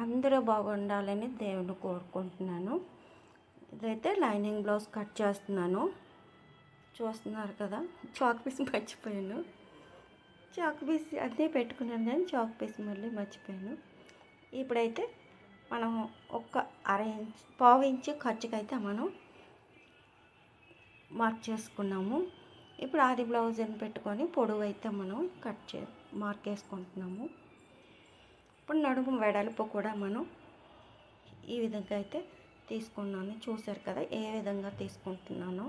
అందరూ బాగుండాలని దేవుని కోరుకుంటున్నాను. ఇదైతే లైనింగ్ బ్లౌజ్ కట్ చేస్తున్నాను. చూస్తున్నారు కదా, చాక్ పీస్ మర్చిపోయాను. చాక్ పీస్ అదే పెట్టుకున్నాను కానీ చాక్ పీస్ మళ్ళీ మర్చిపోయాను. ఇప్పుడైతే మనం ఒక పావు ఇంచు ఖర్చుకైతే మనం మార్క్ చేసుకున్నాము. ఇప్పుడు ఆది బ్లౌజ్ని పెట్టుకొని పొడవు అయితే మనం మార్క్ వేసుకుంటున్నాము. ఇప్పుడు నడుము వెడల్పు కూడా మనం ఈ విధంగా అయితే తీసుకున్నాను. చూసారు కదా ఏ విధంగా తీసుకుంటున్నాను.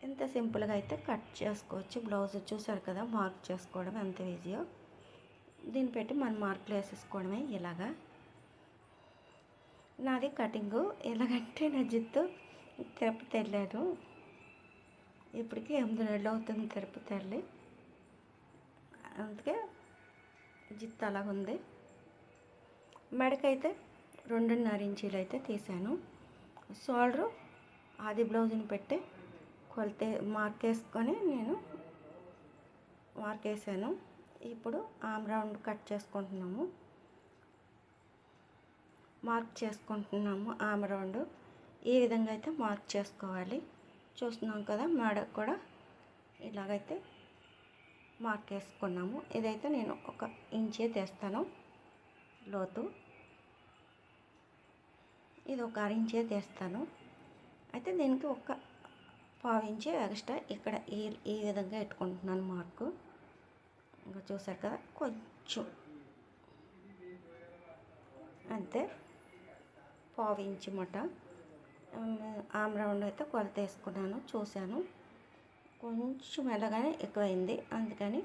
ఎంత సింపుల్గా అయితే కట్ చేసుకోవచ్చు బ్లౌజ్. చూసారు కదా మార్క్ చేసుకోవడం ఎంత ఈజీయో. దీన్ని పెట్టి మనం మార్కులు వేసేసుకోవడమే. ఇలాగా నాది కటింగు ఎలాగంటే నా జుత్తు తిరుపతి వెళ్ళాను. ఇప్పటికీ 8 నెలలు అవుతుంది తిరుపతి వెళ్ళి. అందుకే జుత్తు అలాగుంది. మెడకైతే 2.5 ఇంచీలు అయితే తీసాను. షోల్డరు ఆది బ్లౌజ్ని పెట్టి కొలత మార్క్ వేసుకొని నేను మార్క్ వేసాను. ఇప్పుడు ఆమ్ రౌండ్ కట్ చేసుకుంటున్నాము. మార్క్ చేసుకుంటున్నాము ఆమ్ రౌండ్. ఈ విధంగా అయితే మార్క్ చేసుకోవాలి. చూస్తున్నాం కదా మెడకు కూడా ఇలాగైతే మార్క్ వేసుకున్నాము. ఇదైతే నేను 1 ఇంచే తీస్తాను లోతు. ఇది 1 అర ఇంచే తీస్తాను. అయితే దీనికి 1 పావు ఇంచే ఎక్స్ట్రా ఇక్కడ ఈ విధంగా పెట్టుకుంటున్నాను మార్కు. ఇంకా చూసారు కదా కొంచెం అంతే, పావు ఇంచు మట ఆమ్ రౌండ్ అయితే కొలత వేసుకున్నాను. చూశాను కొంచెం ఎలాగానే ఎక్కువైంది, అందుకని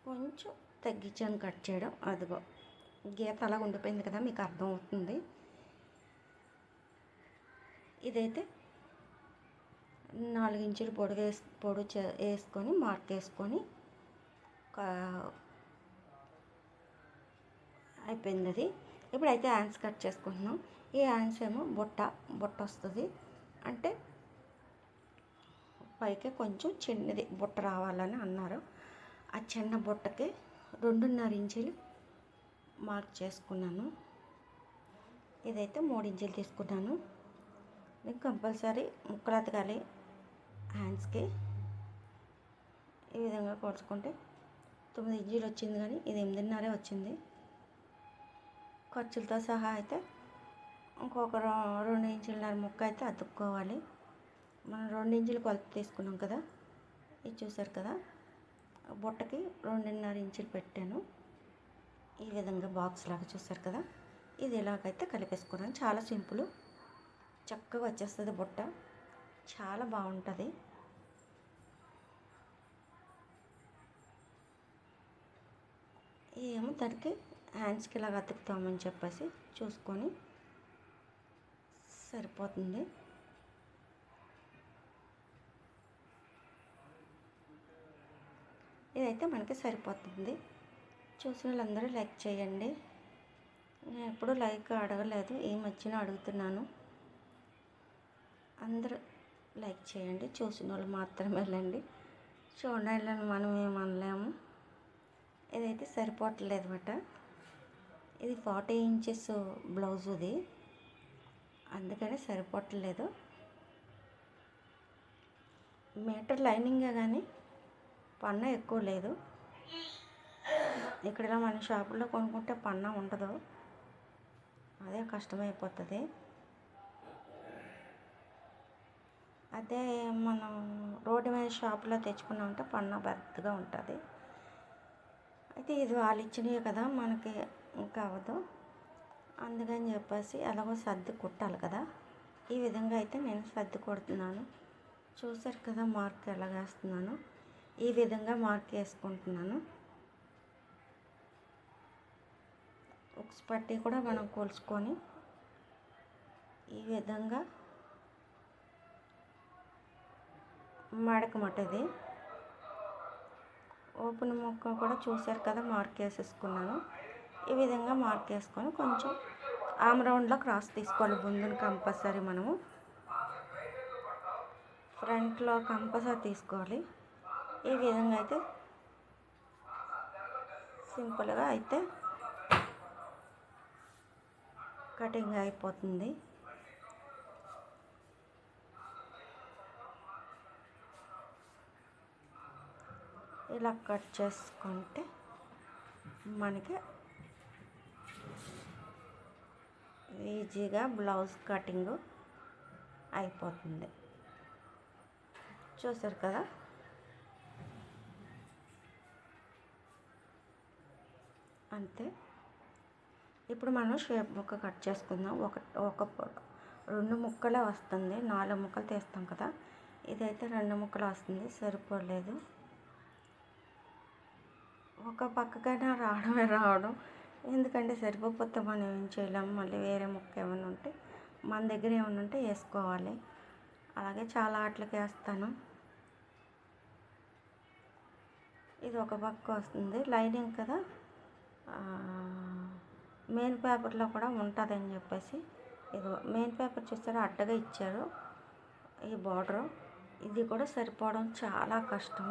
కొంచెం తగ్గించాను కట్ చేయడం. అదిగో గీత అలా ఉండిపోయింది కదా, మీకు అర్థమవుతుంది. ఇదైతే 4 ఇంచులు పొడుగు వేసుకొని మార్క్ వేసుకొని అయిపోయింది అది. ఇప్పుడైతే హ్యాండ్స్ కట్ చేసుకుంటున్నాం. ఈ హ్యాండ్స్ ఏమో బుట్ట వస్తుంది, అంటే పైకి కొంచెం చిన్నది బుట్ట రావాలని అన్నారు. ఆ చిన్న బుట్టకి 2.5 ఇంచులు మార్క్ చేసుకున్నాను. ఇదైతే 3 ఇంచులు తీసుకున్నాను. నేను కంపల్సరీ ముక్కలు అతకాలి హ్యాండ్స్కి. ఈ విధంగా కొలుచుకుంటే 9 ఇంచులు వచ్చింది, కానీ ఇది 8.5 వచ్చింది. ఖర్చులతో సహా అయితే ఇంకొక 2 ఇంచులన్నర ముక్క అయితే అతుక్కోవాలి. మనం 2 ఇంచులు కొలత తీసుకున్నాం కదా, ఇది చూసారు కదా, బుట్టకి 2.5 ఇంచులు పెట్టాను. ఈ విధంగా బాక్స్ లాగా చూసారు కదా, ఇది ఇలాగైతే కలిపేసుకున్నాను. చాలా సింపుల్, చక్కగా వచ్చేస్తుంది బుట్ట, చాలా బాగుంటుంది. ఏమో దానికి హ్యాండ్స్కి ఇలాగ అతుకుతామని చెప్పేసి చూసుకొని సరిపోతుంది. ఇదైతే మనకి సరిపోతుంది. చూసిన వాళ్ళందరూ లైక్ చేయండి. నేను ఎప్పుడూ లైక్ అడగలేదు, ఈ మధ్యన అడుగుతున్నాను. అందరూ లైక్ చేయండి. చూసిన వాళ్ళు మాత్రమే వెళ్ళండి, చూడండి మనం ఏమనలేము. ఇదైతే సరిపోవట్లేదు అన్నమాట. ఇది 40 ఇంచెస్ బ్లౌజ్, ఇది అందుకని సరిపోవట్లేదు. మీటర్ లైనింగే కానీ పన్నా ఎక్కువ లేదు. ఇక్కడ మన షాపుల్లో కొనుక్కుంటే పన్నా ఉండదు, అదే కష్టమైపోతుంది. అదే మనం రోడ్డు మీద షాపులో తెచ్చుకున్నామంటే పన్నా పెద్దగా ఉంటుంది. అయితే ఇది వాళ్ళు ఇచ్చినవి కదా, మనకి ఇంకా అవ్వదు, అందుకని చెప్పేసి ఎలాగో సర్ది కుట్టాలి కదా. ఈ విధంగా అయితే నేను సర్ది కొడుతున్నాను. చూసారు కదా మార్క్ ఎలా వేస్తున్నాను. ఈ విధంగా మార్క్ వేసుకుంటున్నాను. ఉక్స్ పట్టి కూడా మనం కొలుచుకొని ఈ విధంగా మడకమటది ఓపెన్ ముక్క కూడా చూసారు కదా మార్క్ వేసేసుకున్నాను. ఈ విధంగా మార్క్ వేసుకొని కొంచెం ఆమ్ రౌండ్లో క్రాస్ తీసుకోవాలి. ముందుని కంపల్సరీ మనము ఫ్రంట్లో కంపల్సరీ తీసుకోవాలి. ఈ విధంగా అయితే సింపుల్గా అయితే కటింగ్ అయిపోతుంది. ఇలా కట్ చేసుకుంటే మనకి ఈజీగా బ్లౌజ్ కటింగ్ అయిపోతుంది. చూసారు కదా. అంతే. ఇప్పుడు మనం షేప్ ముక్క కట్ చేసుకుందాం. ఒక 2 ముక్కలే వస్తుంది, 4 ముక్కలు తీస్తాం కదా. ఇదైతే 2 ముక్కలు వస్తుంది, సరిపోలేదు. ఒక పక్కకైనా రావడం, ఎందుకంటే సరిపోతే మనం ఏం చేయలేము. మళ్ళీ వేరే ముక్క ఏమైనా ఉంటే మన దగ్గర ఏమైనా ఉంటే వేసుకోవాలి. అలాగే చాలా వాటికి వేస్తాను. ఇది ఒక పక్క వస్తుంది, లైనింగ్ కదా, మెయిన్ పేపర్లో కూడా ఉంటుందని చెప్పేసి ఇది మెయిన్ పేపర్ చూసారా, అడ్డగా ఇచ్చారు. ఈ బార్డరు ఇది కూడా సరిపోవడం చాలా కష్టం.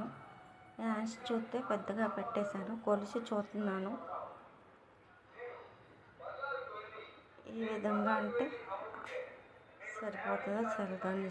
హ్యాండ్స్ చూస్తే పెద్దగా పెట్టేశాను, కొలిసి చూస్తున్నాను. ఈ విధంగా అంటే సరిపోతుందో సరిపోదు.